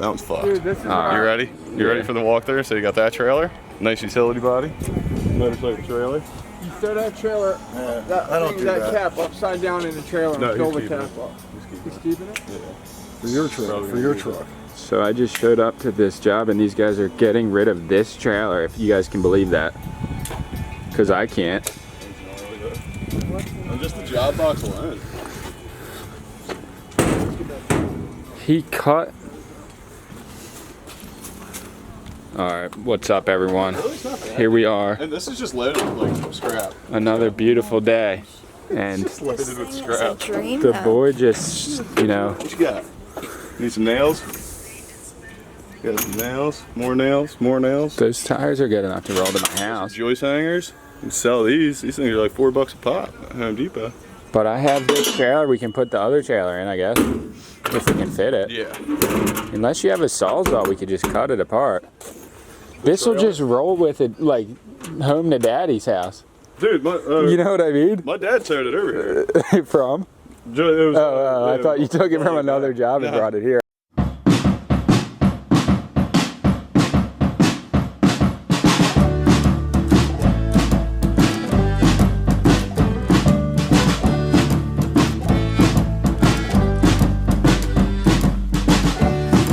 That one's fucked. Dude, this is you ready? You ready for the walkthrough? So you got that trailer, nice utility body, motorcycle trailer. You throw that trailer, that cap upside down in the trailer and fill the cap up. He's keeping it? Yeah. For your trailer, for your truck. So I just showed up to this job and these guys are getting rid of this trailer, if you guys can believe that. Because I can't. And just the job box alone. He cut. Alright, what's up everyone? Here we are. And this is just loaded with like scrap. Another beautiful day. And Just loaded with scrap. the boy just, you know. What you got? Need some nails? Got some nails, more nails, more nails. Those tires are good enough to roll to my house. Joist hangers. You can sell these. These things are like $4 a pop at Home Depot. But I have this trailer, we can put the other trailer in, I guess. If we can fit it. Yeah. Unless you have a sawzall, we could just cut it apart. This will just roll with it like home to daddy's house. Dude, you know what I mean? My dad towed it over here. From? I thought you took it from another job and brought it here.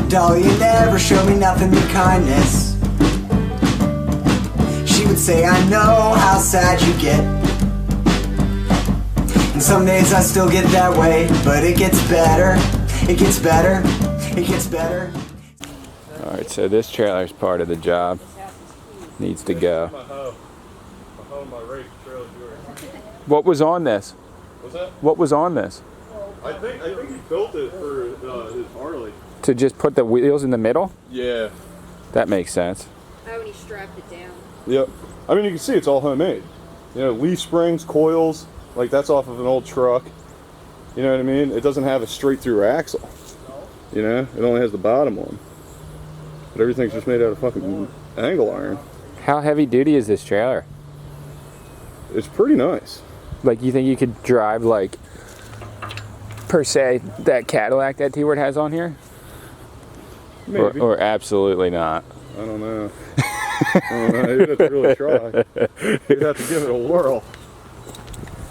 Dolly, you never show me nothing but kindness. She would say, I know how sad you get. And some days I still get that way, but it gets better, it gets better, it gets better. Alright, so this trailer is part of the job. Needs to go. What was on this? What's that? What was on this? I think he built it for his Harley. To just put the wheels in the middle? Yeah. That makes sense. Oh, and he strapped it down. Yep. I mean, you can see it's all homemade. You know, leaf springs, coils, like that's off of an old truck. You know what I mean? It doesn't have a straight through axle. You know, it only has the bottom one. But everything's just made out of fucking angle iron. How heavy duty is this trailer? It's pretty nice. Like, you think you could drive, like, per se, that Cadillac that T-Word has on here? Maybe. Or absolutely not. I don't know. I don't know. You'd have to really try. You'd have to give it a whirl.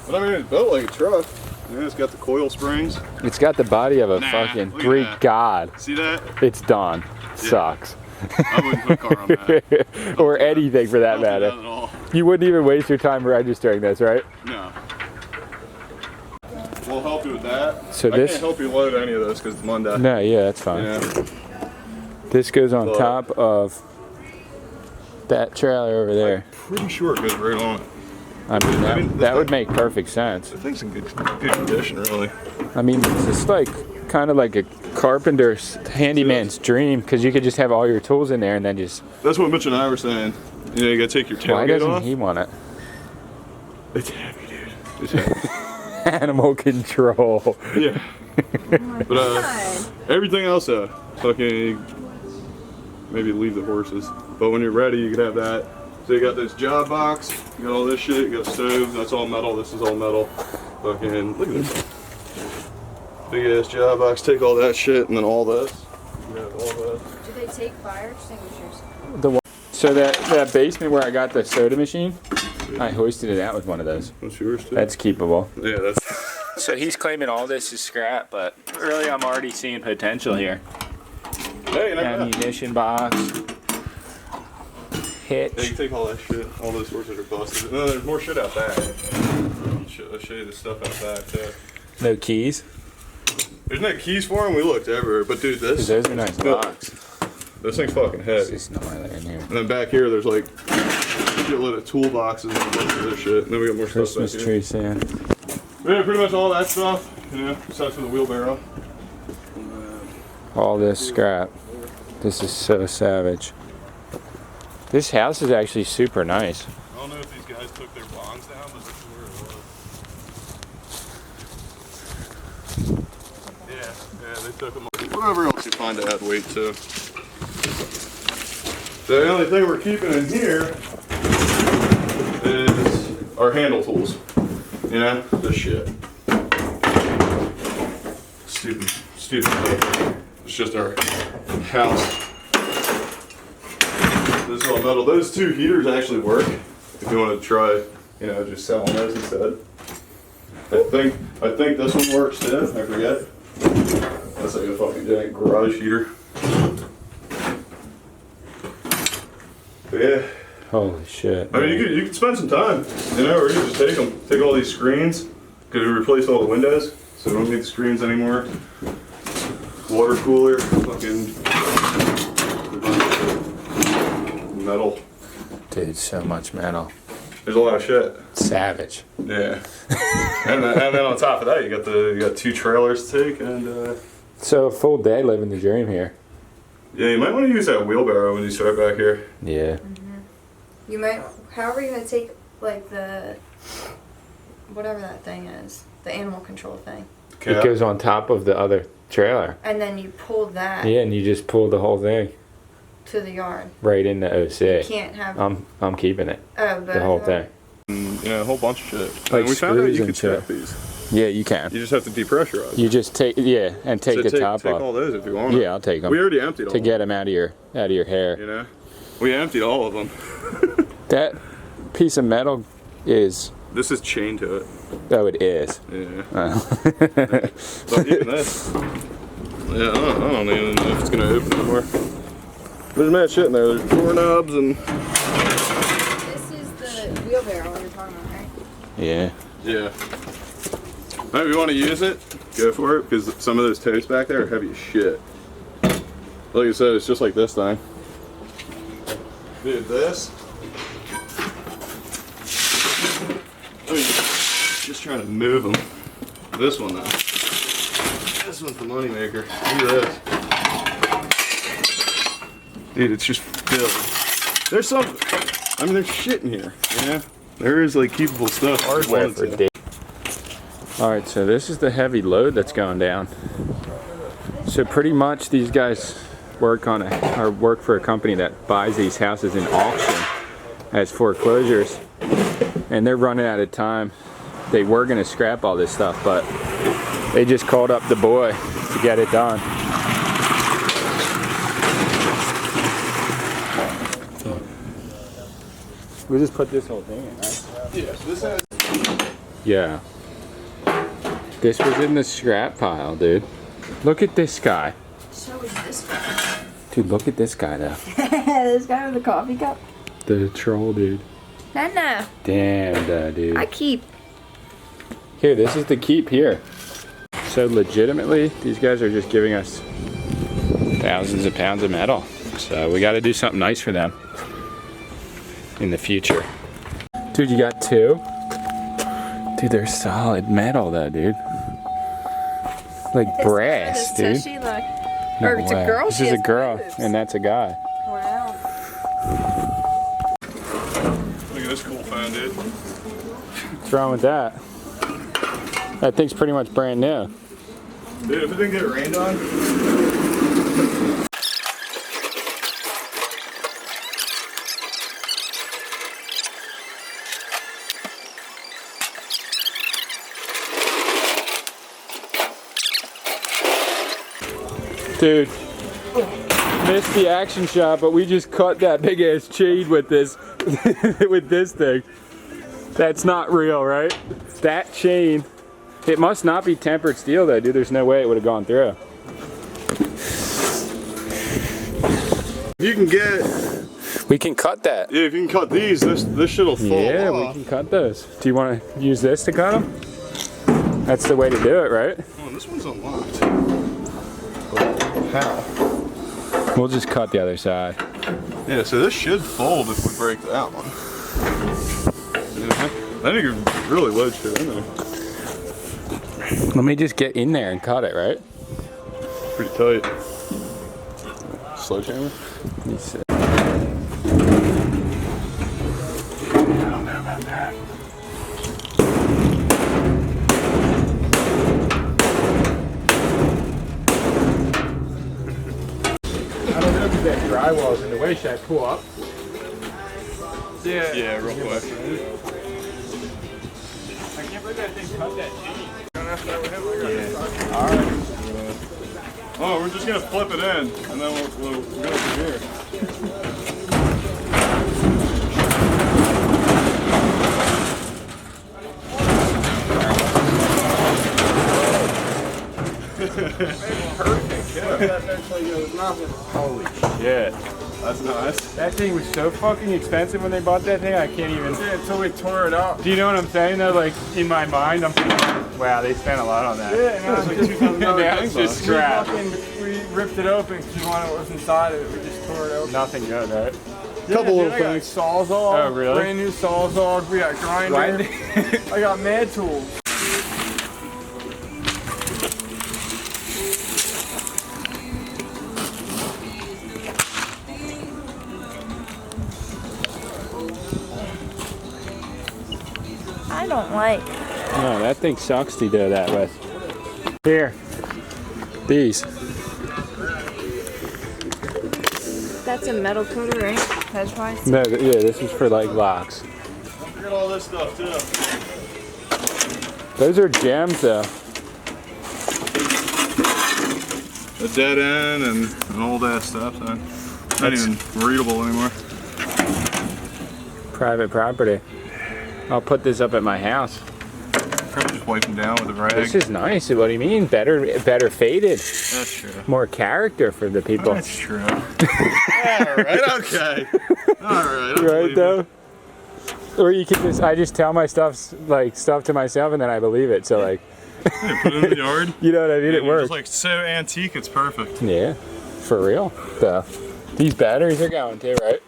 But I mean, it's built like a truck. Yeah, it's got the coil springs. It's got the body of a fucking Greek god. See that? It's done. Yeah. Sucks. I wouldn't put a car on that. Or anything for that matter. Not at all. You wouldn't even waste your time registering this, right? No. We'll help you with that. So I this can't help you load any of this because it's Monday. No, yeah, that's fine. Yeah. This goes on top of that trailer over there. I'm pretty sure it goes right on. I mean, that would make perfect sense. The thing's in good condition, really. I mean, it's just like kind of like a carpenter's handyman's dream, because you could just have all your tools in there and then just. That's what Mitch and I were saying. You know, you gotta take your tailgate off. Why doesn't he want it? It's heavy, dude. It's heavy. Animal control. Yeah. But everything else, fucking maybe leave the horses. But when you're ready, you can have that. So you got this job box, you got all this shit, you got a stove, that's all metal, this is all metal. Fucking, look at this. Big ass job box, take all that shit, and then all this. You have all this. Do they take fire extinguishers? So that basement where I got the soda machine, I hoisted it out with one of those. That's yours too? That's keepable. Yeah, that's... So he's claiming all this is scrap, but really I'm already seeing potential here. Hey, ammunition box. Hitch. Yeah, you take all that shit, all those doors that are busted. No, there's more shit out back. I'll show you the stuff out back too. No keys? There's no keys for them, we looked everywhere, but dude, this... Those are nice box. This thing's fucking heavy. There's no other in here. And then back here, there's like a shitload of toolboxes and a bunch of other shit. And then we got more Christmas stuff back tree here. sand. Yeah, pretty much all that stuff, you know, besides for the wheelbarrow. All this scrap. This is so savage. This house is actually super nice. I don't know if these guys took their bonds down, but this is where it was. Yeah, they took them. Whatever else you find to add weight to. The only thing we're keeping in here is our handle tools. You know, this shit. Stupid. Just just our house. This is all metal. Those two heaters actually work. If you want to try, you know, just selling those instead. I think this one works too. I forget. That's like a fucking giant garage heater. But yeah. Holy shit. I mean, you could spend some time, you know, or you could just take them. Take all these screens. Because we replaced all the windows, so we don't need the screens anymore. Water cooler, fucking metal. Dude, so much metal. There's a lot of shit. Savage. Yeah. and then on top of that, you got 2 trailers to take, and So a full day living the dream here. yeah, you might want to use that wheelbarrow when you start back here. Yeah. You might. How are you gonna take like the whatever that thing is, the animal control thing, It goes on top of the other trailer. and then you pull that Yeah, and you just pull the whole thing to the yard? right in the OC. You can't have. I'm keeping it. Oh, but The whole thing. And, you know, a whole bunch of shit. Like and we found out screws you and could scrap shit. these. Yeah, you can. You just have to depressurize. You just take and take So the top take off. all those if you want. Yeah, I'll take them We already emptied all to of get them out of your hair. You know, we emptied all of them. That piece of metal is. This is chained to it. Oh, it is. Yeah. Oh. But even this. Yeah, I don't even know if it's gonna open anymore. There's mad shit in there. There's doorknobs and. This is the wheelbarrow you're talking about, right? Yeah. Yeah. If you want to use it, go for it, because some of those totes back there are heavy as shit. Like I said, it's just like this thing. Dude, this. I mean, just trying to move them. This one, though. This one's the moneymaker. Look at this. Dude, it's just filled. There's some. I mean, there's shit in here. Yeah. There is like keepable stuff. Hardware for days. All right, so this is the heavy load that's going down. So pretty much these guys work for a company that buys these houses in auction as foreclosures, and they're running out of time. They were gonna scrap all this stuff, but they just called up the boy to get it done. We just put this whole thing in, right? Yeah, so this has. Yeah. This was in the scrap pile, dude. Look at this guy. So is this guy. Dude, look at this guy though. This guy with the coffee cup? The troll, dude. No. Damn, dude. I keep. Here, this is the keep here. So legitimately, these guys are just giving us thousands of pounds of metal. So we got to do something nice for them in the future. Dude, you got 2? Dude, they're solid metal though, dude. Like brass, dude. Does she look? No Or it's a way. girl. This She is a has girl, boobs. and that's a guy. Wow. Look at this cool phone, dude. What's wrong with that? That thing's pretty much brand new. Dude, if it didn't get rained on. Dude, missed the action shot, but we just cut that big ass chain with this with this thing. That's not real, right? That chain, it must not be tempered steel though, dude. There's no way it would have gone through. You can get. We can cut that. Yeah, if you can cut these, this shit'll fall Yeah, off. we can cut those. Do you want to use this to cut them? That's the way to do it, right? Oh, this one's unlocked. How? We'll just cut the other side. Yeah, so this should fold if we break that one. I think you can really load shit in there. Let me just get in there and cut it, right? Pretty tight. Sledgehammer? Let me see. I don't know about that. I don't know if that drywall's in the way. Should I pull up? Yeah, real quick. I can't believe that thing cut that chain. Yeah. Alright. Oh, we're just gonna flip it in, and then we'll go from here. Perfect. Holy shit. That's nice. That thing was so fucking expensive when they bought that thing, I can't even. Yeah, until we tore it up. Do you know what I'm saying though? Like, in my mind, I'm thinking, wow, they spent a lot on that. Yeah, no, it's like $2,000. Now it's just scrap. We ripped it open because we wanted what was inside of it. We just tore it open. Nothing good, right? Couple little I got things. Sawzall. Oh, really? Brand new Sawzall. We got grinder. I got mad tools. I don't like. No, that thing sucks to do that with. Here. These. That's a metal coater, right? That's why it's No, yeah, this is for like locks. Look at all this stuff too. Those are gems though. A dead end and an old ass stuff. So not even readable anymore. Private property. I'll put this up at my house. Probably just wipe them down with a rag. This is nice. What do you mean? Better faded. That's true. More character for the people. That's true. Alright, okay. Alright. Right though? Or you can just, I just tell my stuff to myself and then I believe it. So like, Yeah, put it in the yard. you know what I mean? It It's works. like so antique, it's perfect. Yeah, for real. These batteries are going too, right?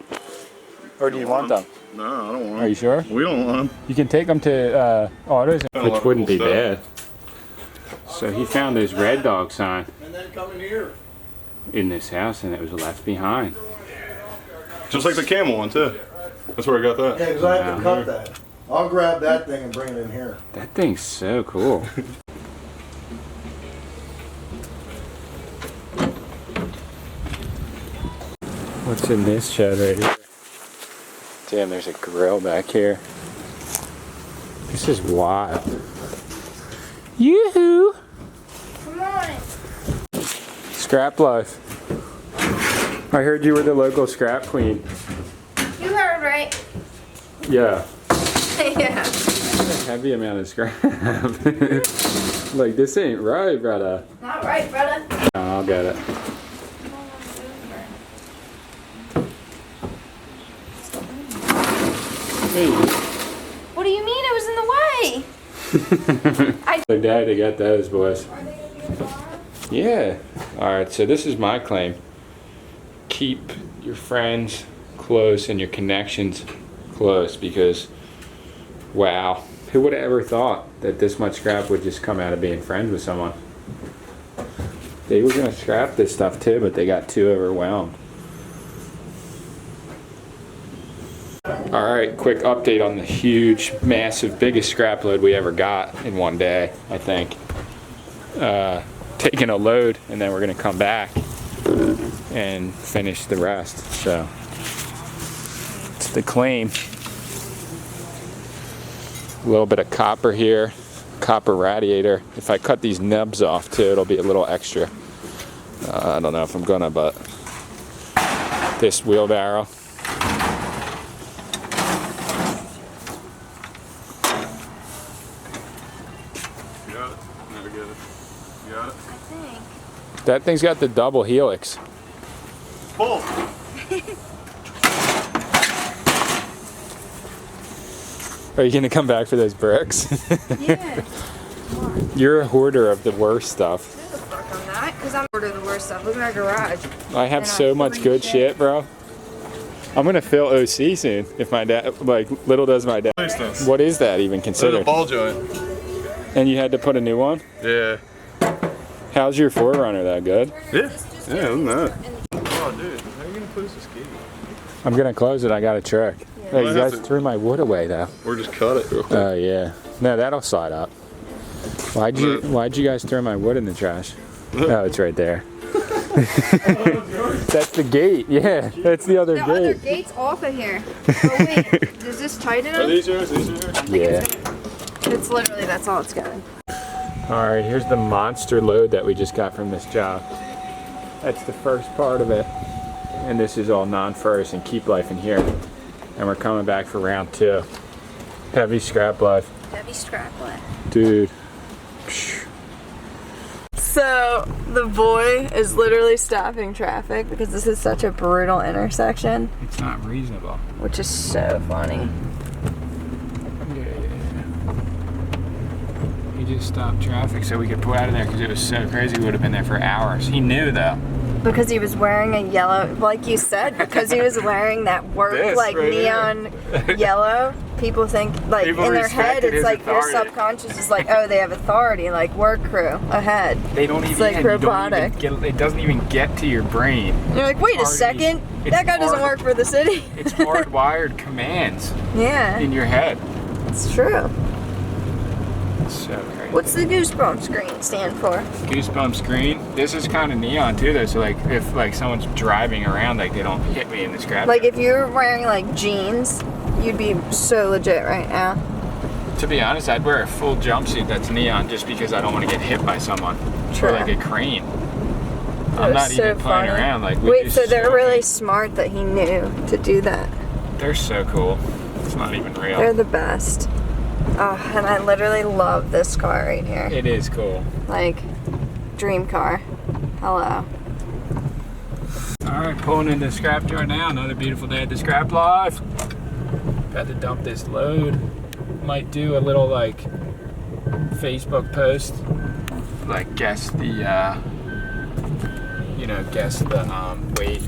Or do you want them? No, I don't want them. Are you sure? We don't want them. You can take them to autos, Got a lot which of wouldn't cool be bad. So he found this Red Dog sign And then come in here. in this house and it was left behind. Just like the camel one too. That's where I got that. Yeah, because I have to cut that. I'll grab that thing and bring it in here. That thing's so cool. What's in this shed right here? Damn, there's a grill back here. This is wild. Yoo-hoo! Come on. Scrap life. I heard you were the local scrap queen. You heard right. Yeah. Yeah. A heavy amount of scrap. Like, this ain't right, brother. Not right, brother. No, I'll get it. Hey. What do you mean it was in the way? The day to get those, boys. Yeah. Alright, so this is my claim. Keep your friends close and your connections close because, wow, who would have ever thought that this much scrap would just come out of being friends with someone? They were going to scrap this stuff too, but they got too overwhelmed. Alright, quick update on the huge, massive, biggest scrap load we ever got in one day, I think. Taking a load, and then we're going to come back and finish the rest. So, it's the claim. A little bit of copper here, copper radiator. If I cut these nubs off too, it'll be a little extra. I don't know if I'm gonna, but this wheelbarrow. You got it? Never get it. You got it? I think. That thing's got the double helix. Pull! Are you gonna come back for those bricks? Yeah. You're a hoarder of the worst stuff. Who the fuck I'm not? Because I'm order the worst stuff. Look at my garage. I have And so I'm much free good shit. shit, bro. I'm gonna fill OC soon if my dad, like, little does my dad. Nice stuff. What is that even There's a considered? ball joint. And you had to put a new one? Yeah. How's your Forerunner though? Good? Yeah. Yeah, isn't that? Oh, dude. How are you going to close this gate? I'm gonna close it, I got a truck. Hey, you I guys have to- threw my wood away though. Or just cut it real quick. Oh yeah. No, that'll slide up. Why'd you guys throw my wood in the trash? Oh, it's right there. That's the gate, yeah. That's the other The other gate. gate's off of here. Oh wait, does this tighten Are up? these yours? These are yours? Yeah. It's literally, that's all it's got. Alright, here's the monster load that we just got from this job. That's the first part of it. And this is all non-ferrous and keep life in here. And we're coming back for round 2. Heavy scrap life. Heavy scrap life. Dude. So the boy is literally stopping traffic because this is such a brutal intersection. It's not reasonable. Which is so funny. He just stopped traffic so we could pull out of there because it was so crazy. We would have been there for hours. He knew though. Because he was wearing a yellow, like you said, because he was wearing that work This like right neon yellow. People think, like People in their head, respected it's his like authority. your subconscious is like, oh, they have authority, like work crew ahead. They don't even. It's like you don't robotic. even get, it doesn't even get to your brain. You're like, wait a Already- second, it's that guy doesn't hard- work for the city. It's hardwired commands Yeah, in your head. it's true. It's so crazy. What's the goosebump screen stand for? Goosebump screen. This is kind of neon too, though. So like, if like someone's driving around, like they don't hit me in the scrap. Like if you were wearing like jeans, you'd be so legit right now. To be honest, I'd wear a full jumpsuit that's neon just because I don't want to get hit by someone True. or like a crane. That I'm was not so even playing funny. around. Like, Wait, so they're really smart that he knew to do that. They're so cool. It's not even real. They're the best. Oh, and I literally love this car right here. It is cool. Like, dream car. Hello. All right, pulling into the scrap yard now. Another beautiful day at the scrap life. Got to dump this load. Might do a little like Facebook post, like guess the, guess the weight.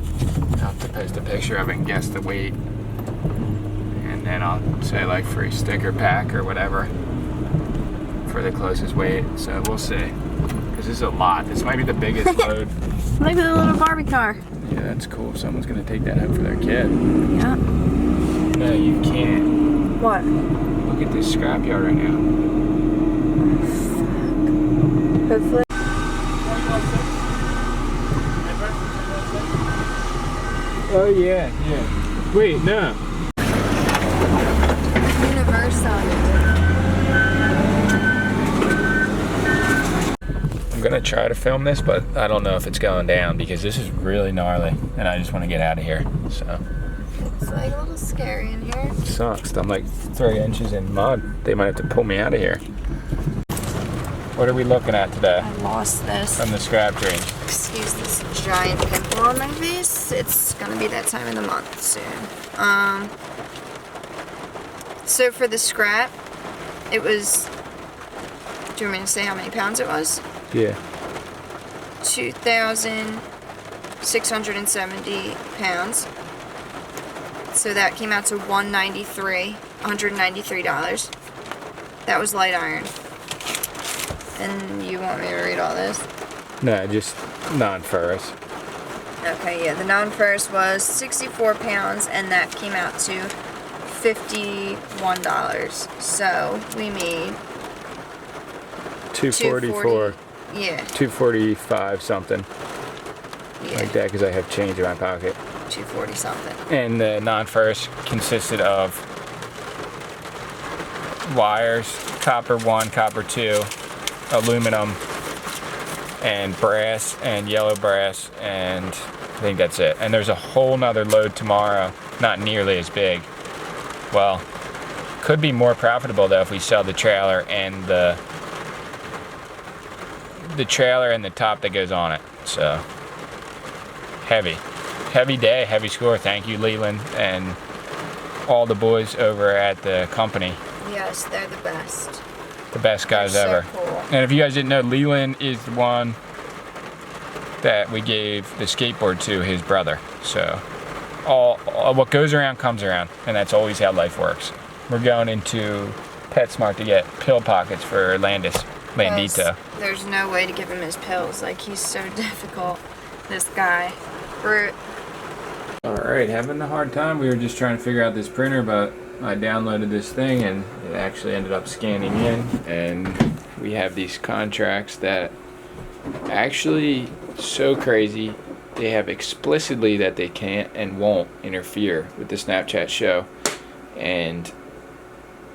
I'll have to post a picture of it and guess the weight. And then I'll say like free sticker pack or whatever for the closest weight. So we'll see. Because this is a lot. This might be the biggest load. Look at the little Barbie car. Yeah, that's cool. Someone's gonna take that home for their kid. Yeah. No, you can't. What? Look at this scrapyard right now. Hopefully. Oh yeah, yeah. Wait, no. Universal. I'm gonna try to film this, but I don't know if it's going down because this is really gnarly, and I just want to get out of here. So It's like a little scary in here. it sucks. I'm like 3 inches in mud. They might have to pull me out of here. What are we looking at today I lost this. from the scrap dream? Excuse this giant pimple on my face. It's gonna be that time of the month soon. So for the scrap, it was. Do you want me to say how many pounds it was? Yeah. 2,670 pounds. So that came out to $193. That was light iron. And you want me to read all this? No, just non-ferrous. Okay, yeah, the non-ferrous was 64 pounds, and that came out to $51. So we made 244. Yeah, 245 something yeah, like that because I have change in my pocket. 240 something. And the non-ferrous consisted of wires, copper 1, copper 2, aluminum, and brass and yellow brass, and I think that's it. And there's a whole nother load tomorrow, not nearly as big. Well, could be more profitable though if we sell the trailer and the trailer and the top that goes on it. So heavy day, heavy score. Thank you, Leland, and all the boys over at the company. Yes, they're the best. The best guys They're so ever. cool. And if you guys didn't know, Leland is the one that we gave the skateboard to his brother. So all what goes around comes around, and that's always how life works. We're going into PetSmart to get pill pockets for Landito. There's no way to give him his pills. Like, he's so difficult. This guy. All right, having a hard time. We were just trying to figure out this printer, but I downloaded this thing and it actually ended up scanning in, and we have these contracts that actually so crazy. They have explicitly that they can't and won't interfere with the Snapchat show, and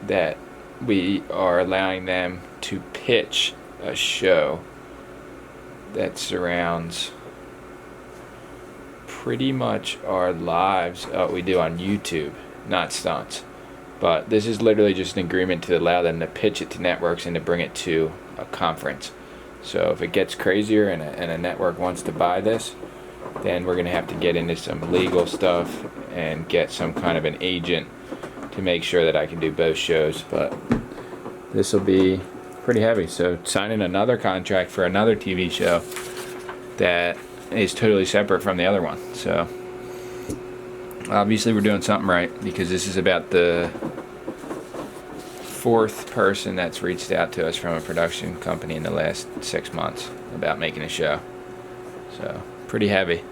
that we are allowing them to pitch a show that surrounds pretty much our lives we do on YouTube, not stunts. But this is literally just an agreement to allow them to pitch it to networks and to bring it to a conference. So if it gets crazier and a network wants to buy this, then we're going to have to get into some legal stuff and get some kind of an agent to make sure that I can do both shows. But this will be pretty heavy. So signing another contract for another TV show that is totally separate from the other one. So obviously we're doing something right, because this is about the 4th person that's reached out to us from a production company in the last 6 months about making a show. So pretty heavy.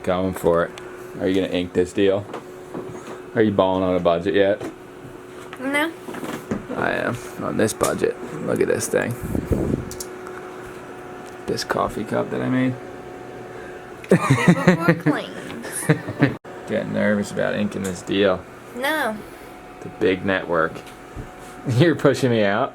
Going for it. Are you gonna ink this deal? Are you balling on a budget yet? No. I am on this budget. Look at this thing. This coffee cup that I made. More clean. Getting nervous about inking this deal. No. The big network. You're pushing me out?